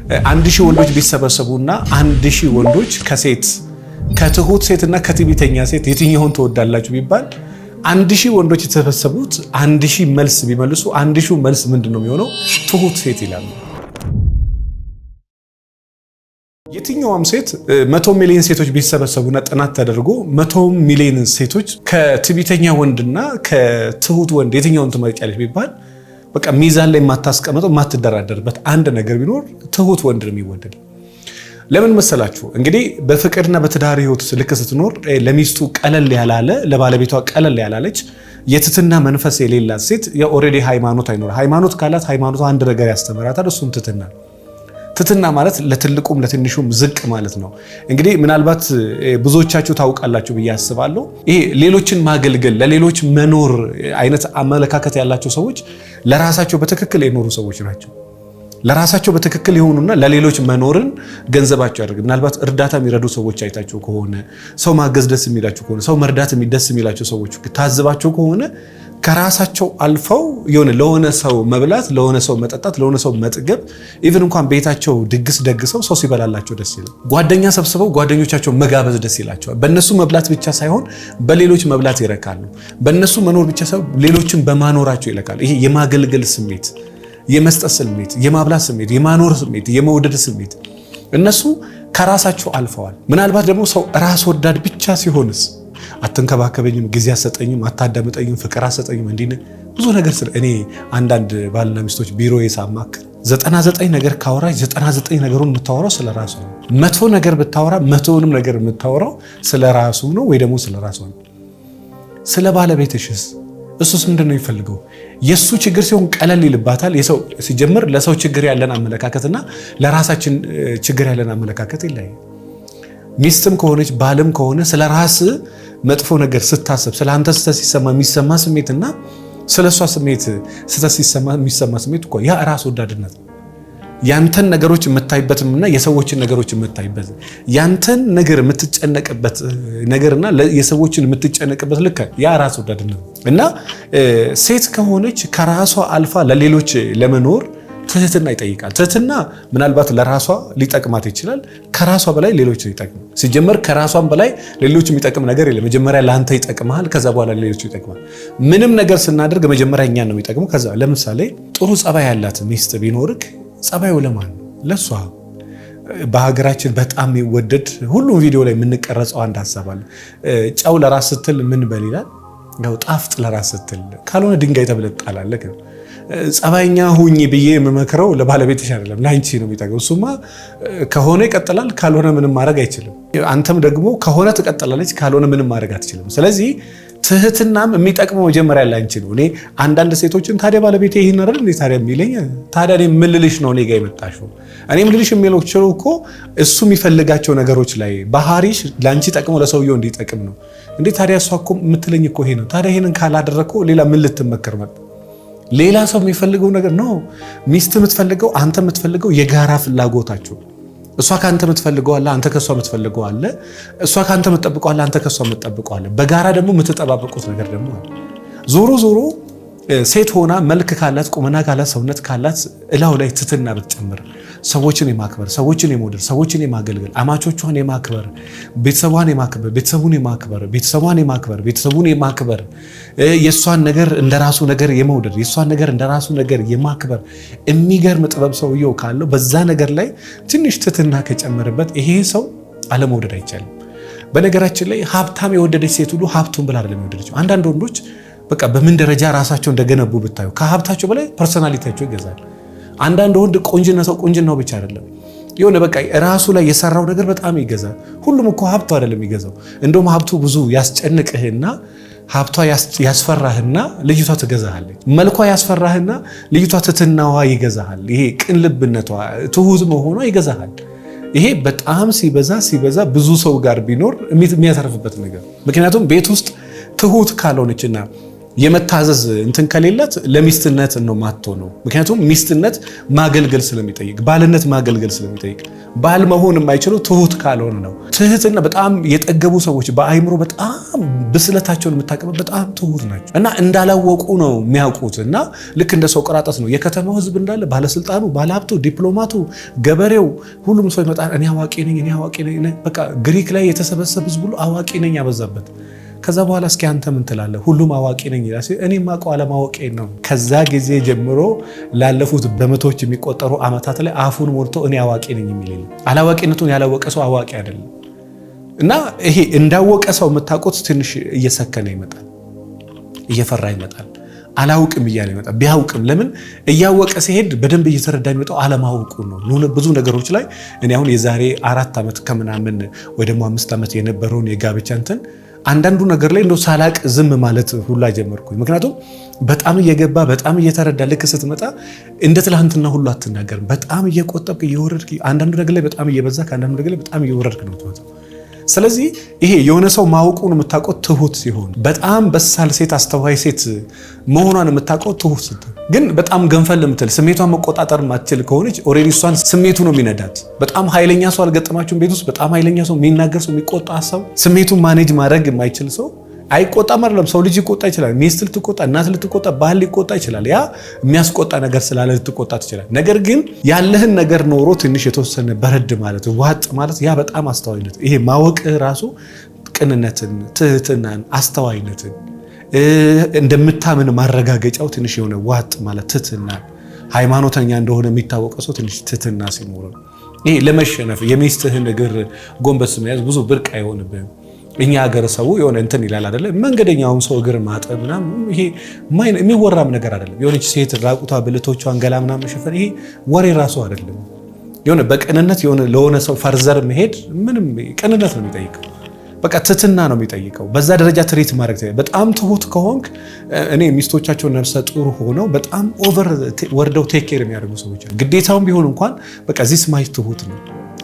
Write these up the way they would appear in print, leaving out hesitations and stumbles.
1000 ወንዶች ቢሰበሰቡና 1000 ወንዶች ከትሁት ሴትና ከትዕቢተኛ ሴት የትኛውን ትወዳላችሁ ቢባል 1000 ወንዶች የተሰበሰቡት 1000 መልስ ቢመልሱ 1000 መልስ ምንድነው የሚሆነው? ትሁት ሴት ይላሉ። የትኛውም ሴት 100 ሚሊዮን ሴቶች ቢሰበሰቡና ጥናት ተደርጎ 100 ሚሊዮን ሴቶች ከትዕቢተኛ ወንድና ከትሁት ወንድ የትኛውን ትመርጫለች ቢባል በቃ ሚዛን ላይ የማታስቀምጠው የማትደራደርበት አንድ ነገር ቢኖር ትሁት ወንድ ነው የሚወደድ። ለምን መሰላችሁ? እንግዲህ በፍቅርና በትዳር ህይወት ልክ ስትኖር ለሚስቱ ቀለል ያላለ ለባለቤቷ ቀለል ያላለች የትትና መንፈስ የሌላት ሴት ኦሬዲ ሃይማኖት አይኖር። ሃይማኖት ካላት ሃይማኖቷ አንድ ነገር ያስተምራታል፣ እሱም ትትና ማለት ለትልቁም ለትንሹም ዝቅ ማለት ነው። እንግዲህ ምናልባት ብዙዎቻችሁ ታውቃላችሁ ብዬ አስባለሁ። ይሄ ሌሎችን ማገልገል ለሌሎች መኖር አይነት አመለካከት ያላቸው ሰዎች ለራሳቸው በትክክል የኖሩ ሰዎች ናቸው። ለራሳቸው በትክክል የሆኑና ለሌሎች መኖርን ገንዘባቸው ያደርግ። ምናልባት እርዳታ የሚረዱ ሰዎች አይታችሁ ከሆነ ሰው ማገዝ ደስ የሚላችሁ ከሆነ ሰው መርዳት ደስ የሚላቸው ሰዎች ታዝባቸው ከሆነ ከራሳቸው አልፈው ለሆነ ሰው መብላት፣ ለሆነ ሰው መጠጣት፣ ለሆነ ሰው መጥገብ ኢቭን እንኳን ቤታቸው ድግስ ደግሰው ሰው ሲበላላቸው ደስ ይላል። ጓደኛ ሰብስበው ጓደኞቻቸው መጋበዝ ደስ ይላቸዋል። በእነሱ መብላት ብቻ ሳይሆን በሌሎች መብላት ይረካሉ። በእነሱ መኖር ብቻ ሳይሆን ሌሎችን በማኖራቸው ይለካሉ። ይሄ የማገልገል ስሜት፣ የመስጠት ስሜት፣ የማብላት ስሜት፣ የማኖር ስሜት፣ የመውደድ ስሜት እነሱ ከራሳቸው አልፈዋል። ምናልባት ደግሞ ሰው ራስ ወዳድ ብቻ ሲሆንስ አትንከባከበኝም፣ ጊዜ አሰጠኝም፣ አታዳምጠኝም፣ ፍቅር አሰጠኝም እንዲህ ብዙ ነገር እኔ አንዳንድ ባልና ሚስቶች ቢሮዬ ሳማክር 99 ነገር ካወራች 99 ነገሩን የምታወራው ስለራሱ ነው። 100 ነገር ብታወራ 100ንም ነገር የምታወራው ስለራሱ ነው ወይ ደግሞ ስለራሱ ነው። ስለ ባለቤትሽስ እሱስ ምንድነው የሚፈልገው? የሱ ችግር ሲሆን ቀለል ይልባታል። የሰው ሲጀምር ለሰው ችግር ያለን አመለካከትና ለራሳችን ችግር ያለን አመለካከት ይለያል። ሚስትም ከሆነች ባልም ከሆነ ስለ ራስ መጥፎ ነገር ስታስብ ስለ አንተ ስተት ሲሰማ የሚሰማ ስሜትና ስለ እሷ ስሜት ስተት ሲሰማ የሚሰማ ስሜት እኮ ያ ራስ ወዳድነት ነው። ያንተን ነገሮች የምታይበትና የሰዎችን ነገሮች የምታይበት ያንተን ነገር የምትጨነቅበት ነገርና የሰዎችን የምትጨነቅበት ልክ ያ ራስ ወዳድነት እና ሴት ከሆነች ከራሷ አልፋ ለሌሎች ለመኖር ትህትና ይጠይቃል። ትህትና ምናልባት ለራሷ ሊጠቅማት ይችላል። ከራሷ በላይ ሌሎች ሊጠቅም ሲጀመር ከራሷም በላይ ሌሎች የሚጠቅም ነገር የለም። መጀመሪያ ለአንተ ይጠቅማል፣ ከዛ በኋላ ሌሎች ይጠቅማል። ምንም ነገር ስናደርግ መጀመሪያ እኛን ነው የሚጠቅመው። ከዛ ለምሳሌ ጥሩ ጸባይ ያላት ሚስት ቢኖርክ ጸባዩ ለማን ነው? ለሷ። በሀገራችን በጣም የሚወደድ ሁሉም ቪዲዮ ላይ የምንቀረጸው አንድ ሀሳብ አለ። ጨው ለራስ ስትል ምን በል ይላል? ያው ጣፍጥ ለራስ ስትል ካልሆነ ድንጋይ ተብለህ ትጣላለህ። ጸባይኛ ሁኚ ብዬ የምመክረው ለባለቤትሽ አይደለም፣ ላንቺ ነው የሚጠቅመው። እሱማ ከሆነ ይቀጥላል፣ ካልሆነ ምንም ማድረግ አይችልም። አንተም ደግሞ ከሆነ ትቀጥላለች፣ ካልሆነ ምንም ማድረግ አትችልም። ስለዚህ ትህትናም የሚጠቅመው መጀመሪያ ላንቺ ነው። እኔ አንዳንድ ሴቶችን ታዲያ ባለቤቴ ይሄን አይደል እንዴ ታዲያ የሚለኝ ታዲያ እኔ ምን ልልሽ ነው እኔ ጋር የመጣሽው? እኔ ምን ልልሽ የሚለው እኮ እሱ የሚፈልጋቸው ነገሮች ላይ ባህሪሽ ላንቺ ጠቅመው ለሰውየው እንዲጠቅም ነው እንዴ። ታዲያ እሷ እኮ የምትለኝ እኮ ይሄ ነው። ታዲያ ይሄንን ካላደረከው ሌላ ምን ልትመከር መጣ? ሌላ ሰው የሚፈልገው ነገር ነው። ሚስት የምትፈልገው አንተ የምትፈልገው የጋራ ፍላጎታችሁ። እሷ ካንተ የምትፈልገው አለ፣ አንተ ከሷ የምትፈልገው አለ። እሷ ካንተ የምትጠብቀው አለ፣ አንተ ከሷ የምትጠብቀው አለ። በጋራ ደግሞ የምትጠባበቁት ነገር ደግሞ አለ። ዞሮ ሴት ሆና መልክ ካላት ቁመና ካላት ሰውነት ካላት እላው ላይ ትትና ብትጨምር ሰዎችን የማክበር ሰዎችን የመውደድ ሰዎችን የማገልገል አማቾቿን የማክበር ቤተሰቧን የማክበር ቤተሰቡን የማክበር የሷን ነገር እንደራሱ ነገር የመውደድ የሷን ነገር እንደራሱ ነገር የማክበር የሚገርም ጥበብ ሰውየው ካለው በዛ ነገር ላይ ትንሽ ትትና ከጨመረበት ይሄ ሰው አለመውደድ አይቻልም። በነገራችን ላይ ሀብታም የወደደች ሴት ሁሉ ሀብቱን ብላ አይደለም የወደደችው። አንዳንድ ወንዶች በቃ በምን ደረጃ ራሳቸው እንደገነቡ ብታዩ ከሀብታቸው በላይ ፐርሰናሊቲያቸው ይገዛል። አንዳንድ ወንድ ቁንጅናው ብቻ አይደለም የሆነ በቃ ራሱ ላይ የሰራው ነገር በጣም ይገዛል። ሁሉም እኮ ሀብቱ አይደለም ይገዛው። እንደውም ሀብቱ ብዙ ያስጨንቅህና ሀብቷ ያስፈራህና ልጅቷ ትገዛሃለች። መልኳ ያስፈራህና ልጅቷ ትትናዋ ይገዛሃል። ይሄ ቅን ልብነቷ ትሁት መሆኗ ይገዛሃል። ይሄ በጣም ሲበዛ ብዙ ሰው ጋር ቢኖር የሚያተርፍበት ነገር። ምክንያቱም ቤት ውስጥ ትሁት ካልሆነችና የመታዘዝ እንትን ከሌላት ለሚስትነት ነው ማጥቶ ነው። ምክንያቱም ሚስትነት ማገልገል ስለሚጠይቅ፣ ባልነት ማገልገል ስለሚጠይቅ፣ ባል መሆን የማይችለው ትሁት ካልሆነ ነው። ትህትና በጣም የጠገቡ ሰዎች በአይምሮ በጣም ብስለታቸውን የምታቀበ በጣም ትሁት ናቸው እና እንዳላወቁ ነው የሚያውቁት። እና ልክ እንደ ሶቅራጠስ ነው የከተማው ህዝብ እንዳለ ባለስልጣኑ፣ ባለሀብቱ፣ ዲፕሎማቱ፣ ገበሬው ሁሉም ሰው ይመጣል። እኔ አዋቂ ነኝ። በቃ ግሪክ ላይ የተሰበሰበ ህዝብ ሁሉ አዋቂ ነኝ ያበዛበት። ከዛ በኋላ እስኪ አንተ ምን ትላለህ? ሁሉም አዋቂ ነኝ ይላል። እኔ ማውቀው አለማወቄን ነው። ከዛ ጊዜ ጀምሮ ላለፉት በመቶዎች የሚቆጠሩ ዓመታት ላይ አፉን ሞልቶ እኔ አዋቂ ነኝ የሚል አላዋቂነቱን ያላወቀ ሰው አዋቂ አይደለም። እና ይሄ እንዳወቀ ሰው የምታውቁት ትንሽ እየሰከነ ይመጣል፣ እየፈራ ይመጣል፣ አላውቅም እያለ ይመጣል። ቢያውቅም ለምን እያወቀ ሲሄድ በደንብ እየተረዳ የሚመጣው አለማወቁ ነው። ብዙ ነገሮች ላይ እኔ አሁን የዛሬ 4 ዓመት ከምናምን ወይ ደግሞ 5 ዓመት የነበረውን የጋብቻ እንትን አንዳንዱ ነገር ላይ እንደው ሳላቅ ዝም ማለት ሁላ ጀመርኩኝ። ምክንያቱም በጣም እየገባ በጣም እየተረዳ ልክ ስትመጣ እንደ ትላንትና ሁሉ አትናገርም። በጣም እየቆጠብክ እየወረድክ አንዳንዱ ነገር ላይ በጣም እየበዛ ከአንዳንዱ ነገር ላይ በጣም እየወረድክ ነው የምትመጣው። ስለዚህ ይሄ የሆነ ሰው ማወቁን የምታውቀው ትሁት ሲሆን፣ በጣም በሳል ሴት አስተዋይ ሴት መሆኗን የምታውቀው ትሁት ስትሆን፣ ግን በጣም ገንፈል የምትል ስሜቷን መቆጣጠር ማትችል ከሆነች ኦልሬዲ እሷን ስሜቱ ነው የሚነዳት። በጣም ኃይለኛ ሰው አልገጠማችሁም? ቤት ውስጥ በጣም ኃይለኛ ሰው፣ የሚናገር ሰው፣ የሚቆጣ ሰው፣ ስሜቱን ማኔጅ ማድረግ የማይችል ሰው አይቆጣም አይደለም። ሰው ልጅ ይቆጣ ይችላል። ሚስት ልትቆጣ፣ እናት ልትቆጣ፣ ባህል ሊቆጣ ይችላል። ያ የሚያስቆጣ ነገር ስላለ ልትቆጣ ትችላል። ነገር ግን ያለህን ነገር ኖሮ ትንሽ የተወሰነ በረድ ማለት ዋጥ ማለት ያ በጣም አስተዋይነት። ይሄ ማወቅህ ራሱ ቅንነትን፣ ትህትናን፣ አስተዋይነትን እንደምታምን ማረጋገጫው ትንሽ የሆነ ዋጥ ማለት ትህትና። ሃይማኖተኛ እንደሆነ የሚታወቀው ሰው ትንሽ ትህትና ሲኖረው ይሄ ለመሸነፍ የሚስትህን እግር ጎንበስ መያዝ ብዙ ብርቅ አይሆንብህም። እኛ ሀገር ሰው የሆነ እንትን ይላል አይደለ? መንገደኛውም ሰው እግር ማጠብ ምናምን ይሄ የሚወራም ነገር አይደለም። የሆነች ሴት ራቁቷ ብልቶቿን ገላ ምናምን መሸፈን ይሄ ወሬ ራሱ አይደለም። የሆነ በቅንነት የሆነ ለሆነ ሰው ፈርዘር መሄድ ምንም ቅንነት ነው የሚጠይቀው። በቃ ትህትና ነው የሚጠይቀው። በዛ ደረጃ ትሪት ማድረግ በጣም ትሁት ከሆንክ እኔ ሚስቶቻቸው ነፍሰ ጡር ሆነው በጣም ኦቨር ወርደው ቴክ ኬር የሚያደርጉ ሰዎች ግዴታውን ቢሆን እንኳን በቃ ዚስ ማይ ትሁት ነው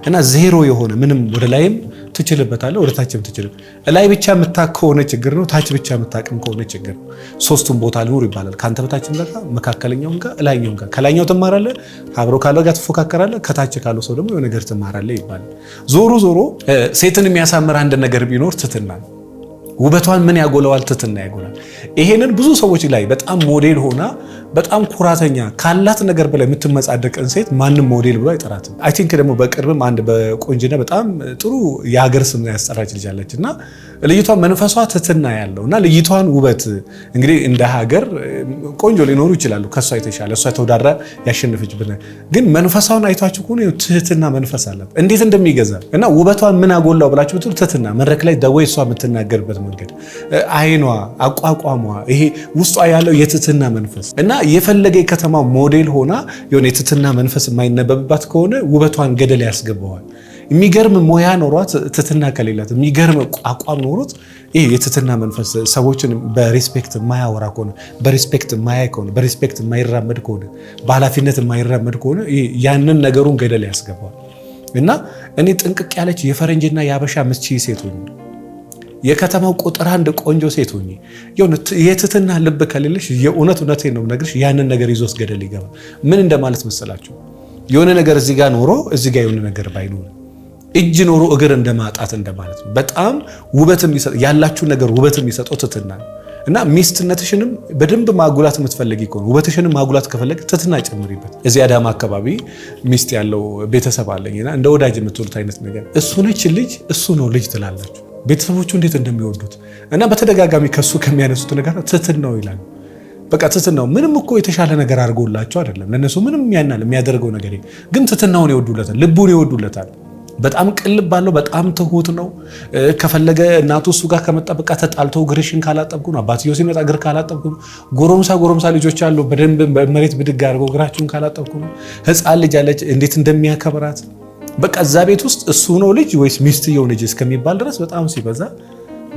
እና ዜሮ የሆነ ምንም ወደ ላይም ትችልበታለህ ወደ ታችም ትችልበት። ላይ ብቻ የምታውቅ ከሆነ ችግር ነው። ታች ብቻ የምታውቅም ከሆነ ችግር ነው። ሶስቱም ቦታ ሊኖር ይባላል። ካንተ በታችም ጋር፣ መካከለኛውም ጋር፣ ላይኛውም ጋር። ከላይኛው ትማራለህ፣ አብሮ ካለው ጋር ትፎካከራለህ። ከታች ካለው ሰው ደግሞ የሆነ ነገር ትማራለህ ይባላል። ዞሮ ሴትን የሚያሳምር አንድ ነገር ቢኖር ትህትና ነው። ውበቷን ምን ያጎለዋል? ትህትና ያጎላል። ይሄንን ብዙ ሰዎች ላይ በጣም ሞዴል ሆና በጣም ኩራተኛ ካላት ነገር በላይ የምትመጻደቅን ሴት ማንም ሞዴል ብሎ አይጠራትም። አይ ቲንክ ደግሞ በቅርብም አንድ በቆንጅና በጣም ጥሩ የሀገር ስም ያስጠራች ልጅ አለች እና ልጅቷ መንፈሷ ትህትና ያለው እና ልጅቷን ውበት እንግዲህ እንደ ሀገር ቆንጆ ሊኖሩ ይችላሉ ከሷ የተሻለ እሷ ተወዳድራ ያሸነፈች ግን መንፈሷን አይቷችሁ ከሆነ ትህትና መንፈስ አላት እንዴት እንደሚገዛ እና ውበቷን ምን አጎላው ብላችሁ ብትሉ ትህትና መድረክ ላይ ደወይ እሷ የምትናገርበት መንገድ አይኗ፣ አቋቋሟ ይሄ ውስጧ ያለው የትህትና መንፈስ እና የፈለገ የከተማ ሞዴል ሆና የሆነ የትህትና መንፈስ የማይነበብባት ከሆነ ውበቷን ገደል ያስገባዋል። የሚገርም ሞያ ኖሯት ትህትና ከሌላት የሚገርም አቋም ኖሮት ይሄ የትህትና መንፈስ ሰዎችን በሪስፔክት የማያወራ ከሆነ በሪስፔክት የማያይ ከሆነ በሪስፔክት የማይራመድ ከሆነ በኃላፊነት የማይራመድ ከሆነ ያንን ነገሩን ገደል ያስገባዋል። እና እኔ ጥንቅቅ ያለች የፈረንጅና የአበሻ ምቺ ሴት ሆኜ የከተማው ቁጥር አንድ ቆንጆ ሴት ሆኜ የትህትና ልብ ከሌለሽ የእውነቴን ነው የምነግርሽ ያንን ነገር ይዞስ ገደል ይገባል። ምን እንደማለት መሰላችሁ? የሆነ ነገር እዚህ ጋር ኖሮ እዚህ ጋር የሆነ ነገር ባይኖር እጅ ኖሮ እግር እንደማጣት እንደማለት ነው። በጣም ውበት የሚሰጥ ያላችሁ ነገር ውበት የሚሰጠው ትህትና ነው። እና ሚስትነትሽንም በደንብ ማጉላት የምትፈልጊ ከሆነ ውበትሽንም ማጉላት ከፈለግ ትህትና ጨምሪበት። እዚህ አዳማ አካባቢ ሚስት ያለው ቤተሰብ አለኝና እንደ ወዳጅ የምትሉት አይነት ነገር እሱ ነች ልጅ እሱ ነው ልጅ ትላላችሁ። ቤተሰቦቹ እንዴት እንደሚወዱት እና በተደጋጋሚ ከሱ ከሚያነሱት ነገር ትህትናው ይላል። በቃ ትህትናው ምንም እኮ የተሻለ ነገር አድርጎላቸው አይደለም ለነሱ ምንም ያናል የሚያደርገው ነገር ግን ትህትናውን ይወዱለታል፣ ልቡን ይወዱለታል። በጣም ቅልብ ባለው በጣም ትሁት ነው። ከፈለገ እናቱ እሱ ጋር ከመጣ በቃ ተጣልቶ እግርሽን ካላጠብኩ ነው፣ አባትየው ሲመጣ እግር ካላጠብኩ ነው። ጎረምሳ ልጆች አሉ በደንብ መሬት ብድግ አድርገው እግራችሁን ካላጠብኩ ነው። ህፃን ልጅ አለች እንዴት እንደሚያከብራት በቃ እዛ ቤት ውስጥ እሱ ነው ልጅ ወይስ ሚስትየው ልጅ እስከሚባል ድረስ በጣም ሲበዛ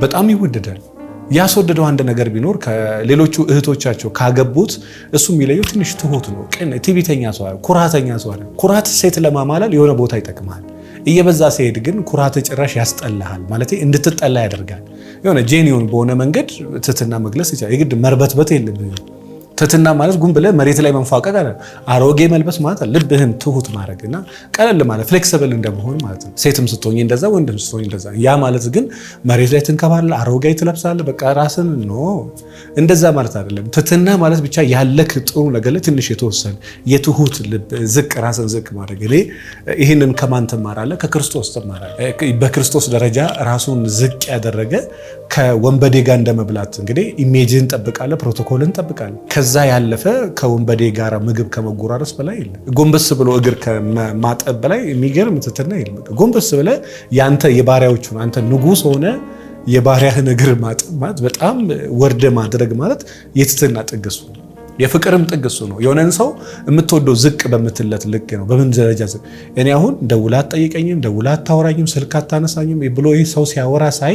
በጣም ይወደዳል። ያስወደደው አንድ ነገር ቢኖር ከሌሎቹ እህቶቻቸው ካገቡት እሱ የሚለየው ትንሽ ትሁት ነው። ቅን ትዕቢተኛ ሰው አይደል፣ ኩራተኛ ሰው አይደል። ኩራት ሴት ለማማለል የሆነ ቦታ ይጠቅማል። እየበዛ ሲሄድ ግን ኩራት ጭራሽ ያስጠላሃል፣ ማለት እንድትጠላ ያደርጋል። የሆነ ጄኒውን በሆነ መንገድ ትህትና መግለጽ ይችላል። የግድ መርበትበት የለብህም። ትህትና ማለት ጉም ብለህ መሬት ላይ መንፏቀቅ አለ አሮጌ መልበስ ማለት ልብህን ትሁት ማድረግና ቀለል ማለት ፍሌክሲብል እንደመሆን ማለት ነው። ሴትም ስትሆኚ እንደዛ ወንድም ስትሆኚ እንደዛ። ያ ማለት ግን መሬት ላይ ትንከባለህ አሮጌ ትለብሳለህ በቃ ራስን እንደዛ ማለት አይደለም። ትህትና ማለት ብቻ ያለክ ጥሩ ነገር ላይ ትንሽ የተወሰነ የትሁት ልብ ዝቅ ራስን ዝቅ ማድረግ። ይህንን ከማን ትማራለህ? ከክርስቶስ ትማራለህ። በክርስቶስ ደረጃ ራሱን ዝቅ ያደረገ ከወንበዴ ጋር እንደመብላት እንግዲህ ኢሜጅን ጠብቃለህ፣ ፕሮቶኮልን ጠብቃለህ። ከዛ ያለፈ ከወንበዴ ጋር ምግብ ከመጎራረስ በላይ የለም። ጎንበስ ብሎ እግር ከማጠብ በላይ የሚገርም ትህትና የለም። ጎንበስ ብለህ ያንተ የባሪያዎቹን አንተ ንጉሥ ሆነ የባሪያህን እግር ማጠብ ማለት በጣም ወርደ ማድረግ ማለት የትህትና ጥግ እሱ ነው። የፍቅርም ጥግ እሱ ነው። የሆነን ሰው የምትወደው ዝቅ በምትለት ልክ ነው። በምን ደረጃ ዝቅ? እኔ አሁን ደውላ አትጠይቀኝም፣ ደውላ አታወራኝም፣ ስልክ አታነሳኝም ብሎ ይህ ሰው ሲያወራ ሳይ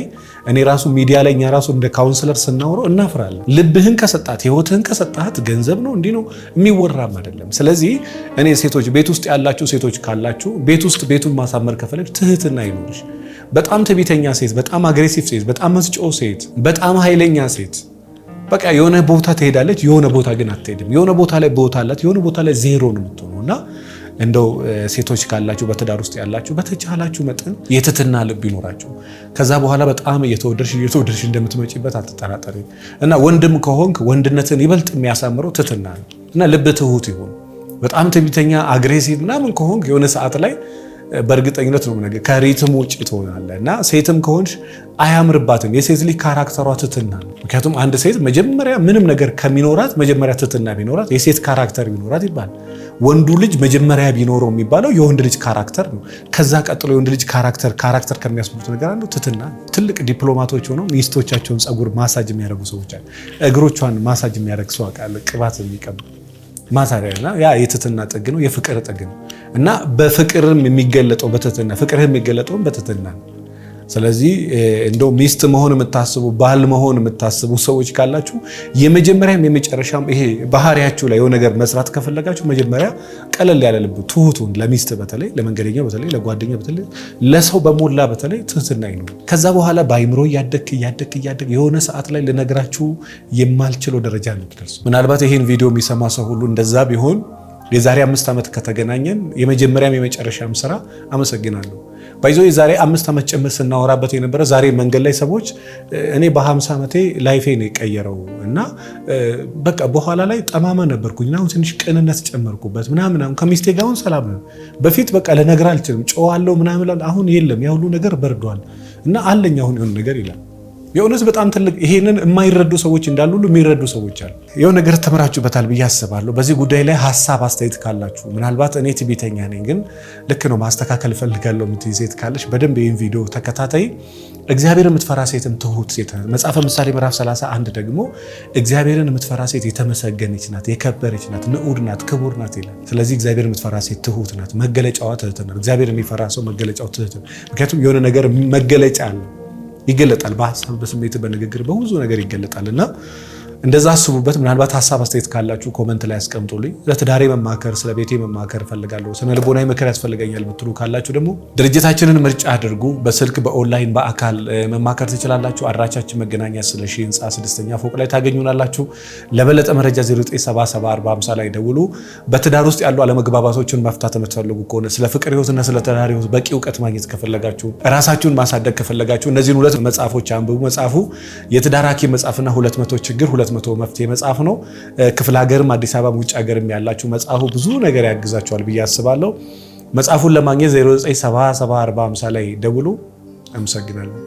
እኔ ራሱ ሚዲያ ላይ እኛ ራሱ እንደ ካውንስለር ስናወራው እናፍራለን። ልብህን ከሰጣት ህይወትህን ከሰጣት ገንዘብ ነው እንዲህ ነው የሚወራም አይደለም። ስለዚህ እኔ ሴቶች ቤት ውስጥ ያላችሁ ሴቶች ካላችሁ ቤት ውስጥ ቤቱን ማሳመር ከፈለግ ትህትና ይኖርሽ። በጣም ትዕቢተኛ ሴት፣ በጣም አግሬሲቭ ሴት፣ በጣም መስጮ ሴት፣ በጣም ኃይለኛ ሴት በቃ የሆነ ቦታ ትሄዳለች፣ የሆነ ቦታ ግን አትሄድም። የሆነ ቦታ ላይ ቦታ አላት፣ የሆነ ቦታ ላይ ዜሮ ነው የምትሆነው። እና እንደው ሴቶች ካላችሁ በትዳር ውስጥ ያላችሁ በተቻላችሁ መጠን የትህትና ልብ ይኖራችሁ። ከዛ በኋላ በጣም እየተወደድሽ እንደምትመጪበት አትጠራጠሪ። እና ወንድም ከሆንክ ወንድነትን ይበልጥ የሚያሳምረው ትህትና ነው። እና ልብ ትሁት ይሁን። በጣም ትዕቢተኛ አግሬሲቭ ምናምን ከሆንክ የሆነ ሰዓት ላይ በእርግጠኝነት ነው ነገር ከሪትም ውጭ ትሆናለህ። እና ሴትም ከሆንሽ አያምርባትም። የሴት ልጅ ካራክተሯ ትህትና ነው። ምክንያቱም አንድ ሴት መጀመሪያ ምንም ነገር ከሚኖራት መጀመሪያ ትህትና ቢኖራት የሴት ካራክተር ቢኖራት ይባላል። ወንዱ ልጅ መጀመሪያ ቢኖረው የሚባለው የወንድ ልጅ ካራክተር ነው። ከዛ ቀጥሎ የወንድ ልጅ ካራክተር ከሚያስቡት ነገር አንዱ ትህትና። ትልቅ ዲፕሎማቶች ሆነው ሚስቶቻቸውን ጸጉር ማሳጅ የሚያደርጉ ሰዎች አሉ። እግሮቿን ማሳጅ የሚያደርግ ሰው አውቃለሁ። ቅባት የሚቀባ ማሳሪያና ያ የትህትና ጥግ ነው፣ የፍቅር ጥግ ነው። እና በፍቅርም የሚገለጠው በትህትና ፍቅርህ የሚገለጠው በትህትና ነው። ስለዚህ እንደው ሚስት መሆን የምታስቡ ባል መሆን የምታስቡ ሰዎች ካላችሁ የመጀመሪያም የመጨረሻም ይሄ ባህሪያችሁ ላይ የሆነ ነገር መስራት ከፈለጋችሁ መጀመሪያ ቀለል ያለ ልብ ትሁቱን ለሚስት በተለይ ለመንገደኛ በተለይ ለጓደኛ በተለይ ለሰው በሞላ በተለይ ትህትና ይኖር። ከዛ በኋላ በአይምሮ እያደክ የሆነ ሰዓት ላይ ልነግራችሁ የማልችለው ደረጃ ነው ትደርሱ። ምናልባት ይሄን ቪዲዮ የሚሰማ ሰው ሁሉ እንደዛ ቢሆን የዛሬ 5 ዓመት ከተገናኘን የመጀመሪያም የመጨረሻም ስራ አመሰግናለሁ። ባይዞ የዛሬ 5 ዓመት ጭምር ስናወራበት የነበረ ዛሬ መንገድ ላይ ሰዎች እኔ በ50 ዓመቴ ላይፌ ነው የቀየረው እና በቃ በኋላ ላይ ጠማማ ነበርኩኝ እና አሁን ትንሽ ቅንነት ጨመርኩበት ምናምን ከሚስቴ ጋር አሁን ሰላም ነው። በፊት በቃ ልነግርህ አልችልም ጨዋለሁ ምናምን አሁን የለም ያ ሁሉ ነገር በርዷል እና አለኝ አሁን የሆነ ነገር ይላል። የእውነት በጣም ትልቅ ይሄንን የማይረዱ ሰዎች እንዳሉ ሁሉ የሚረዱ ሰዎች አሉ። የሆነ ነገር ተምራችሁበታል ብዬ አስባለሁ። በዚህ ጉዳይ ላይ ሀሳብ አስተያየት ካላችሁ ምናልባት እኔ ትዕቢተኛ ነኝ ግን ልክ ነው ማስተካከል እፈልጋለሁ የምትይ ሴት ካለሽ በደንብ ይህን ቪዲዮ ተከታታይ። እግዚአብሔርን የምትፈራ ሴትም ትሁት ሴት መጽሐፈ ምሳሌ ምዕራፍ 31 ደግሞ እግዚአብሔርን የምትፈራ ሴት የተመሰገነች ናት፣ የከበረች ናት፣ ንዑድ ናት፣ ክቡር ናት ይላል። ስለዚህ እግዚአብሔርን የምትፈራ ሴት ትሁት ናት። መገለጫዋ ትህትና። እግዚአብሔር የሚፈራ ሰው መገለጫው ትህትና። ምክንያቱም የሆነ ነገር መገለጫ አለ ይገለጣል። በሀሳብ በስሜት በንግግር በብዙ ነገር ይገለጣልና እንደዛ አስቡበት። ምናልባት ሀሳብ አስተያየት ካላችሁ ኮመንት ላይ አስቀምጡልኝ። ለትዳሬ መማከር ስለ ቤቴ መማከር ፈልጋለሁ ስነ ልቦናዊ ምክር ያስፈልገኛል የምትሉ ካላችሁ ደግሞ ድርጅታችንን ምርጫ አድርጉ። በስልክ በኦንላይን በአካል መማከር ትችላላችሁ። አድራሻችን መገናኛ ስለሺ ህንፃ 6ኛ ፎቅ ላይ ታገኙናላችሁ። ለበለጠ መረጃ 09774050 ላይ ደውሉ። በትዳር ውስጥ ያሉ አለመግባባቶችን መፍታት የምትፈልጉ ከሆነ ስለ ፍቅር ህይወትና ስለ ትዳር ህይወት በቂ እውቀት ማግኘት ከፈለጋችሁ ራሳችሁን ማሳደግ ከፈለጋችሁ እነዚህን 2 መጽሐፎች አንብቡ። መጽሐፉ የትዳር ሐኪም መጽሐፍና 200 ችግር 200 መፍትሄ መጽሐፍ ነው። ክፍለ ሀገርም አዲስ አበባ ውጭ ሀገርም ያላችሁ መጽሐፉ ብዙ ነገር ያግዛችኋል ብዬ አስባለሁ። መጽሐፉን ለማግኘት 09774050 ላይ ደውሉ። አመሰግናለሁ።